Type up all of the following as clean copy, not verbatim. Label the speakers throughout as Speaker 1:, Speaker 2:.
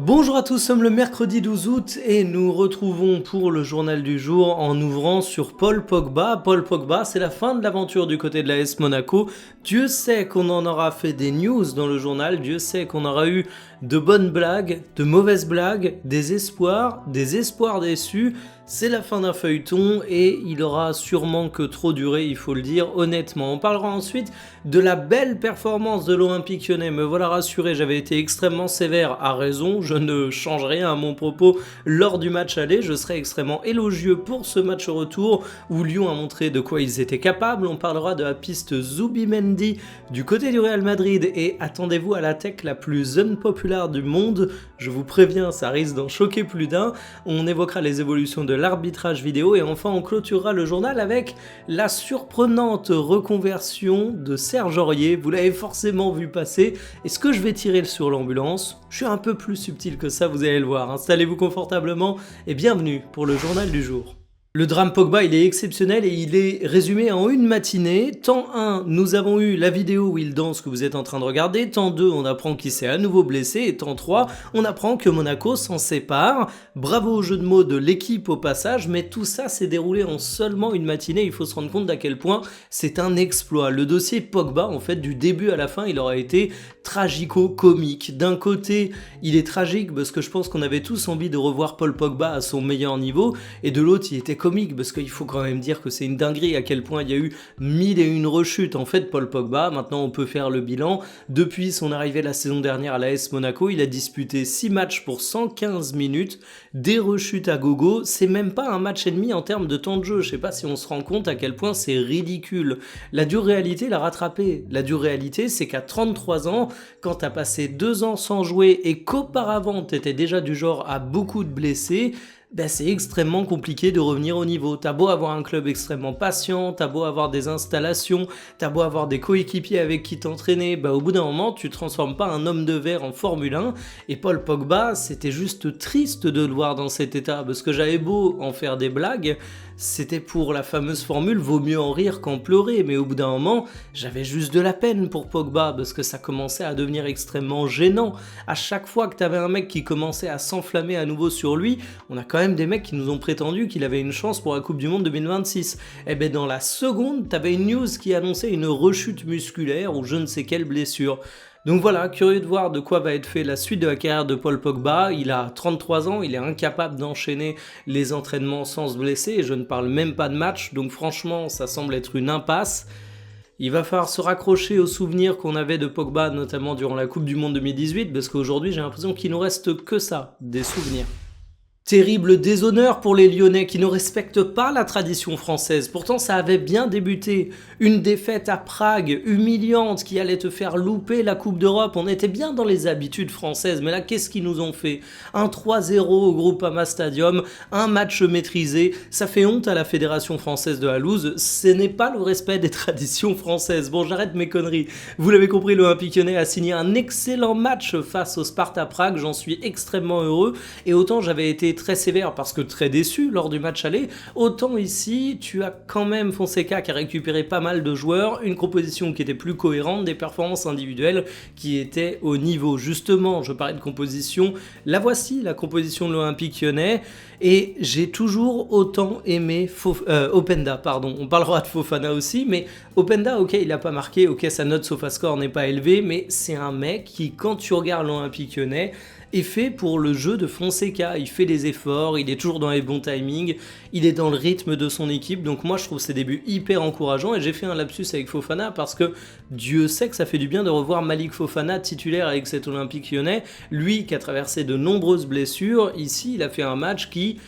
Speaker 1: Bonjour à tous, nous sommes le mercredi 12 août et nous retrouvons pour le journal du jour en ouvrant sur Paul Pogba. Paul Pogba, c'est la fin de l'aventure du côté de l'AS Monaco. Dieu sait qu'on en aura fait des news dans le journal, Dieu sait qu'on aura eu de bonnes blagues, de mauvaises blagues, des espoirs déçus. C'est la fin d'un feuilleton et il aura sûrement que trop duré, il faut le dire honnêtement. On parlera ensuite de la belle performance de l'Olympique Lyonnais. Me voilà rassuré, j'avais été extrêmement sévère, à raison, je ne change rien à mon propos lors du match aller. Je serai extrêmement élogieux pour ce match retour où Lyon a montré de quoi ils étaient capables. On parlera de la piste Zubimendi du côté du Real Madrid et attendez-vous à la tech la plus unpopulaire du monde. Je vous préviens, ça risque d'en choquer plus d'un. On évoquera les évolutions de l'arbitrage vidéo et enfin on clôturera le journal avec la surprenante reconversion de Serge Aurier. Vous l'avez forcément vu passer et ce que je vais tirer sur l'ambulance, je suis un peu plus subtil que ça, vous allez le voir. Installez-vous confortablement et bienvenue pour le journal du jour. Le drame Pogba, il est exceptionnel et il est résumé en une matinée. Temps 1, nous avons eu la vidéo où il danse que vous êtes en train de regarder. Temps 2, on apprend qu'il s'est à nouveau blessé. Et temps 3, on apprend que Monaco s'en sépare. Bravo au jeu de mots de l'équipe au passage, mais tout ça s'est déroulé en seulement une matinée. Il faut se rendre compte d'à quel point c'est un exploit. Le dossier Pogba, en fait, du début à la fin, il aura été tragico-comique. D'un côté, il est tragique parce que je pense qu'on avait tous envie de revoir Paul Pogba à son meilleur niveau. Et de l'autre, il était comique parce qu'il faut quand même dire que c'est une dinguerie à quel point il y a eu 1001 rechutes en fait Paul Pogba. Maintenant on peut faire le bilan. Depuis son arrivée la saison dernière à l'AS Monaco, il a disputé 6 matchs pour 115 minutes, des rechutes à gogo, c'est même pas un match et demi en termes de temps de jeu. Je sais pas si on se rend compte à quel point c'est ridicule. La dure réalité l'a rattrapé. La dure réalité c'est qu'à 33 ans, quand t'as passé 2 ans sans jouer et qu'auparavant t'étais déjà du genre à beaucoup de blessés, c'est extrêmement compliqué de revenir au niveau. T'as beau avoir un club extrêmement patient, t'as beau avoir des installations, t'as beau avoir des coéquipiers avec qui t'entraîner, au bout d'un moment, tu transformes pas un homme de verre en Formule 1. Et Paul Pogba, c'était juste triste de le voir dans cet état, parce que j'avais beau en faire des blagues, c'était pour la fameuse formule « vaut mieux en rire qu'en pleurer », mais au bout d'un moment, j'avais juste de la peine pour Pogba, parce que ça commençait à devenir extrêmement gênant. À chaque fois que t'avais un mec qui commençait à s'enflammer à nouveau sur lui, on a quand même des mecs qui nous ont prétendu qu'il avait une chance pour la Coupe du Monde 2026. Et dans la seconde, t'avais une news qui annonçait une rechute musculaire ou je ne sais quelle blessure. Donc voilà, curieux de voir de quoi va être fait la suite de la carrière de Paul Pogba. Il a 33 ans, il est incapable d'enchaîner les entraînements sans se blesser et je ne parle même pas de match, donc franchement ça semble être une impasse. Il va falloir se raccrocher aux souvenirs qu'on avait de Pogba, notamment durant la Coupe du Monde 2018, parce qu'aujourd'hui j'ai l'impression qu'il nous reste que ça, des souvenirs. Terrible déshonneur pour les Lyonnais qui ne respectent pas la tradition française. Pourtant, ça avait bien débuté. Une défaite à Prague, humiliante, qui allait te faire louper la Coupe d'Europe. On était bien dans les habitudes françaises, mais là, qu'est-ce qu'ils nous ont fait? Un 3-0 au Groupama Stadium, un match maîtrisé. Ça fait honte à la Fédération française de Halouse. Ce n'est pas le respect des traditions françaises. Bon, j'arrête mes conneries. Vous l'avez compris, l'Olympique Lyonnais a signé un excellent match face au Sparta Prague. J'en suis extrêmement heureux. Et autant j'avais été très sévère parce que très déçu lors du match aller, autant ici tu as quand même Fonseca qui a récupéré pas mal de joueurs, une composition qui était plus cohérente, des performances individuelles qui étaient au niveau. Justement, je parlais de composition, la voici la composition de l'Olympique Lyonnais et j'ai toujours autant aimé Openda, pardon, on parlera de Fofana aussi, mais Openda, ok, il a pas marqué, ok, sa note SofaScore n'est pas élevée, mais c'est un mec qui, quand tu regardes l'Olympique Lyonnais, est fait pour le jeu de Fonseca. Il fait des efforts, il est toujours dans les bons timings, il est dans le rythme de son équipe. Donc moi je trouve ses débuts hyper encourageants et j'ai fait un lapsus avec Fofana parce que Dieu sait que ça fait du bien de revoir Malik Fofana titulaire avec cet Olympique Lyonnais. Lui qui a traversé de nombreuses blessures, ici il a fait un match qui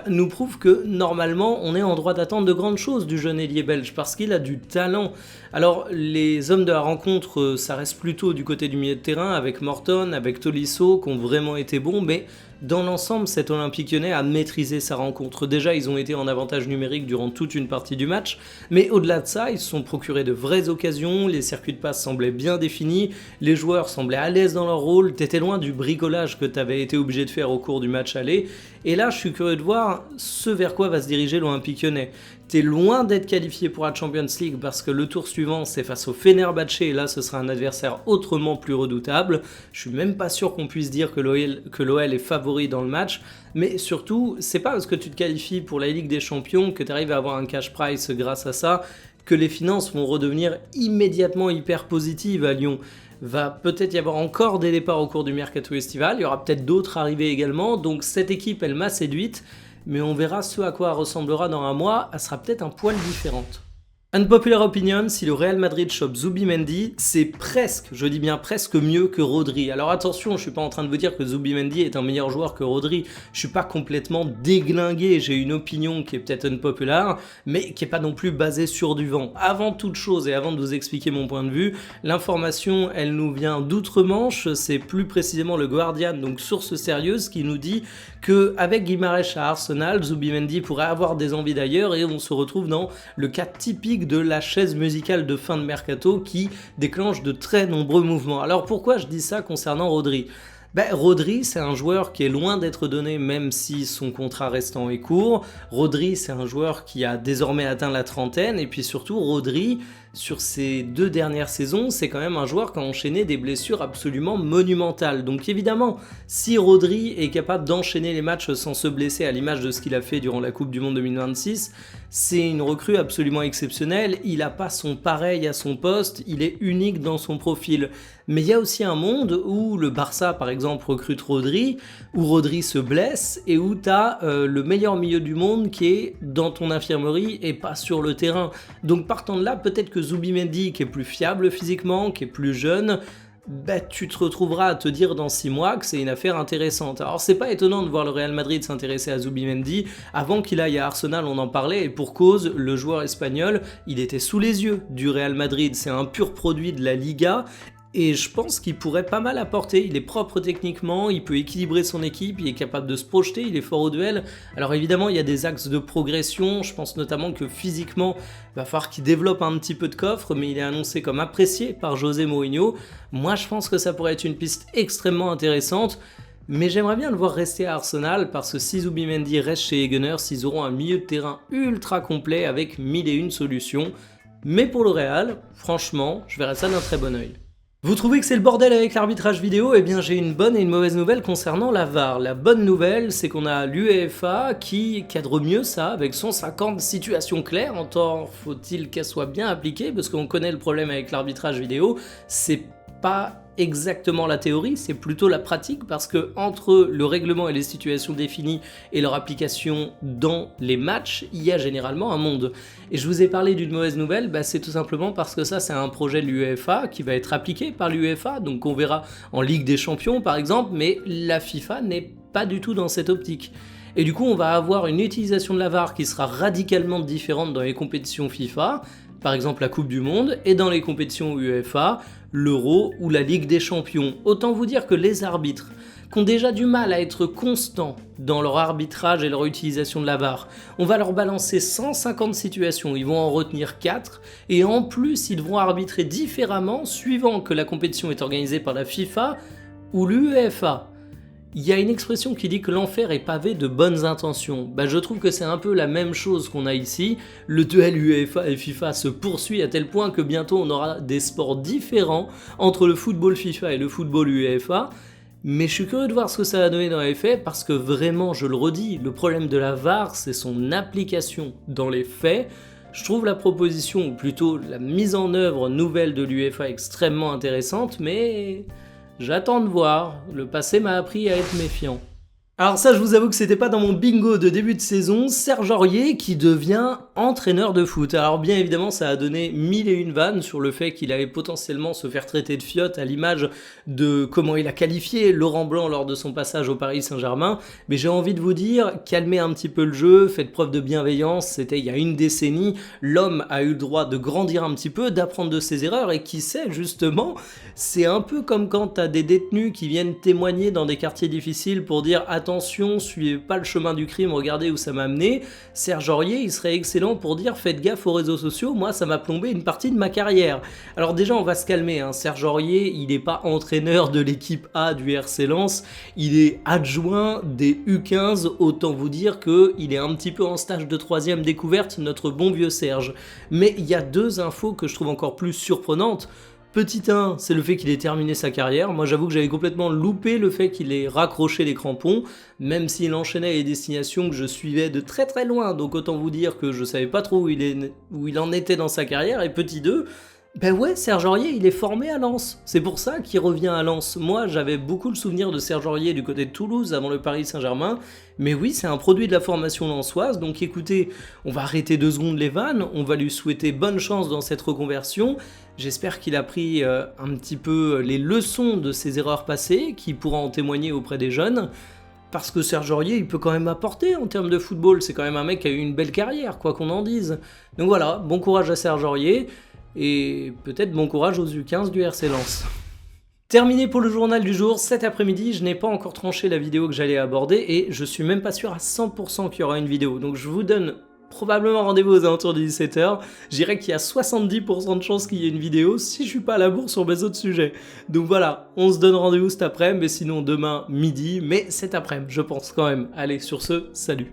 Speaker 1: nous prouve que normalement on est en droit d'attendre de grandes choses du jeune ailier belge parce qu'il a du talent. Alors les hommes de la rencontre, ça reste plutôt du côté du milieu de terrain avec Morton, avec Tolisso qui ont vraiment été bons, mais dans l'ensemble, cet Olympique Lyonnais a maîtrisé sa rencontre. Déjà, ils ont été en avantage numérique durant toute une partie du match, mais au-delà de ça, ils se sont procurés de vraies occasions, les circuits de passe semblaient bien définis, les joueurs semblaient à l'aise dans leur rôle, t'étais loin du bricolage que t'avais été obligé de faire au cours du match aller, et là, je suis curieux de voir ce vers quoi va se diriger l'Olympique Lyonnais. T'es loin d'être qualifié pour la Champions League parce que le tour suivant c'est face au Fenerbahçe et là ce sera un adversaire autrement plus redoutable. Je suis même pas sûr qu'on puisse dire que l'OL est favori dans le match, mais surtout c'est pas parce que tu te qualifies pour la Ligue des Champions que tu arrives à avoir un cash prize grâce à ça que les finances vont redevenir immédiatement hyper positives à Lyon. Va peut-être y avoir encore des départs au cours du mercato estival, il y aura peut-être d'autres arrivées également, donc cette équipe elle m'a séduite. Mais on verra ce à quoi elle ressemblera dans un mois, elle sera peut-être un poil différente. Unpopular opinion, si le Real Madrid chope Zubimendi, c'est presque, je dis bien presque mieux que Rodri. Alors attention, je suis pas en train de vous dire que Zubimendi est un meilleur joueur que Rodri, je suis pas complètement déglingué, j'ai une opinion qui est peut-être unpopular, mais qui est pas non plus basée sur du vent. Avant toute chose et avant de vous expliquer mon point de vue, l'information elle nous vient d'outre-Manche, c'est plus précisément le Guardian, donc source sérieuse, qui nous dit qu'avec Guimarães à Arsenal, Zubimendi pourrait avoir des envies d'ailleurs et on se retrouve dans le cas typique de la chaise musicale de fin de mercato qui déclenche de très nombreux mouvements. Alors pourquoi je dis ça concernant Rodri ? Rodri, c'est un joueur qui est loin d'être donné même si son contrat restant est court. Rodri, c'est un joueur qui a désormais atteint la trentaine et puis surtout Rodri, sur ces 2 dernières saisons, c'est quand même un joueur qui a enchaîné des blessures absolument monumentales. Donc évidemment, si Rodri est capable d'enchaîner les matchs sans se blesser à l'image de ce qu'il a fait durant la Coupe du Monde 2026, c'est une recrue absolument exceptionnelle, il n'a pas son pareil à son poste, il est unique dans son profil. Mais il y a aussi un monde où le Barça par exemple recrute Rodri, où Rodri se blesse et où tu as le meilleur milieu du monde qui est dans ton infirmerie et pas sur le terrain. Donc partant de là, peut-être que Zubimendi qui est plus fiable physiquement, qui est plus jeune, tu te retrouveras à te dire dans 6 mois que c'est une affaire intéressante. Alors c'est pas étonnant de voir le Real Madrid s'intéresser à Zubimendi, avant qu'il aille à Arsenal on en parlait et pour cause, le joueur espagnol, il était sous les yeux du Real Madrid, c'est un pur produit de la Liga. Et je pense qu'il pourrait pas mal apporter, il est propre techniquement, il peut équilibrer son équipe, il est capable de se projeter, il est fort au duel. Alors évidemment il y a des axes de progression, je pense notamment que physiquement il va falloir qu'il développe un petit peu de coffre, mais il est annoncé comme apprécié par José Mourinho. Moi je pense que ça pourrait être une piste extrêmement intéressante. Mais j'aimerais bien le voir rester à Arsenal parce que si Zubimendi reste chez les Gunners, ils auront un milieu de terrain ultra complet avec 1001 solutions. Mais pour le Real, franchement, je verrais ça d'un très bon œil. Vous trouvez que c'est le bordel avec l'arbitrage vidéo ? Eh bien j'ai une bonne et une mauvaise nouvelle concernant la VAR. La bonne nouvelle, c'est qu'on a l'UEFA qui cadre mieux ça avec 150 situations claires. Encore faut-il qu'elles soient bien appliquées parce qu'on connaît le problème avec l'arbitrage vidéo. C'est pas exactement la théorie, c'est plutôt la pratique parce que entre le règlement et les situations définies et leur application dans les matchs, il y a généralement un monde. Et je vous ai parlé d'une mauvaise nouvelle, c'est tout simplement parce que ça c'est un projet de l'UEFA qui va être appliqué par l'UEFA, donc on verra en Ligue des Champions par exemple, mais la FIFA n'est pas du tout dans cette optique. Et du coup on va avoir une utilisation de la VAR qui sera radicalement différente dans les compétitions FIFA, par exemple la Coupe du Monde, et dans les compétitions UEFA, l'Euro ou la Ligue des Champions. Autant vous dire que les arbitres, qui ont déjà du mal à être constants dans leur arbitrage et leur utilisation de la VAR, on va leur balancer 150 situations, ils vont en retenir 4, et en plus ils devront arbitrer différemment suivant que la compétition est organisée par la FIFA ou l'UEFA. Il y a une expression qui dit que l'enfer est pavé de bonnes intentions. Je trouve que c'est un peu la même chose qu'on a ici. Le duel UEFA et FIFA se poursuit à tel point que bientôt on aura des sports différents entre le football FIFA et le football UEFA. Mais je suis curieux de voir ce que ça va donner dans les faits parce que vraiment, je le redis, le problème de la VAR, c'est son application dans les faits. Je trouve la proposition, ou plutôt la mise en œuvre nouvelle de l'UEFA extrêmement intéressante, mais j'attends de voir, le passé m'a appris à être méfiant. Alors ça, je vous avoue que c'était pas dans mon bingo de début de saison, Serge Aurier qui devient entraîneur de foot. Alors bien évidemment, ça a donné 1001 vannes sur le fait qu'il allait potentiellement se faire traiter de fiotte à l'image de comment il a qualifié Laurent Blanc lors de son passage au Paris Saint-Germain. Mais j'ai envie de vous dire, calmez un petit peu le jeu, faites preuve de bienveillance, c'était il y a une décennie, l'homme a eu le droit de grandir un petit peu, d'apprendre de ses erreurs et qui sait justement, c'est un peu comme quand t'as des détenus qui viennent témoigner dans des quartiers difficiles pour dire attention, suivez pas le chemin du crime, regardez où ça m'a amené. Serge Aurier, il serait excellent pour dire faites gaffe aux réseaux sociaux, moi ça m'a plombé une partie de ma carrière. Alors déjà on va se calmer, hein. Serge Aurier, il n'est pas entraîneur de l'équipe A du RC Lens, il est adjoint des U15, autant vous dire qu'il est un petit peu en stage de 3ème découverte, notre bon vieux Serge. Mais il y a deux infos que je trouve encore plus surprenantes. Petit 1, c'est le fait qu'il ait terminé sa carrière. Moi j'avoue que j'avais complètement loupé le fait qu'il ait raccroché les crampons, même s'il enchaînait les destinations que je suivais de très très loin, donc autant vous dire que je savais pas trop où il en était dans sa carrière. Et petit 2, ben ouais, Serge Aurier, il est formé à Lens. C'est pour ça qu'il revient à Lens. Moi, j'avais beaucoup le souvenir de Serge Aurier du côté de Toulouse avant le Paris Saint-Germain. Mais oui, c'est un produit de la formation lensoise. Donc écoutez, on va arrêter 2 secondes les vannes. On va lui souhaiter bonne chance dans cette reconversion. J'espère qu'il a pris un petit peu les leçons de ses erreurs passées, qu'il pourra en témoigner auprès des jeunes. Parce que Serge Aurier, il peut quand même apporter en termes de football. C'est quand même un mec qui a eu une belle carrière, quoi qu'on en dise. Donc voilà, bon courage à Serge Aurier. Et peut-être bon courage aux U15 du RC Lens. Terminé pour le journal du jour, cet après-midi, je n'ai pas encore tranché la vidéo que j'allais aborder et je suis même pas sûr à 100% qu'il y aura une vidéo. Donc je vous donne probablement rendez-vous aux alentours de 17h. Je dirais qu'il y a 70% de chances qu'il y ait une vidéo si je suis pas à la bourre sur mes autres sujets. Donc voilà, on se donne rendez-vous cet après-midi, mais sinon demain midi, mais cet après-midi, je pense quand même. Allez, sur ce, salut.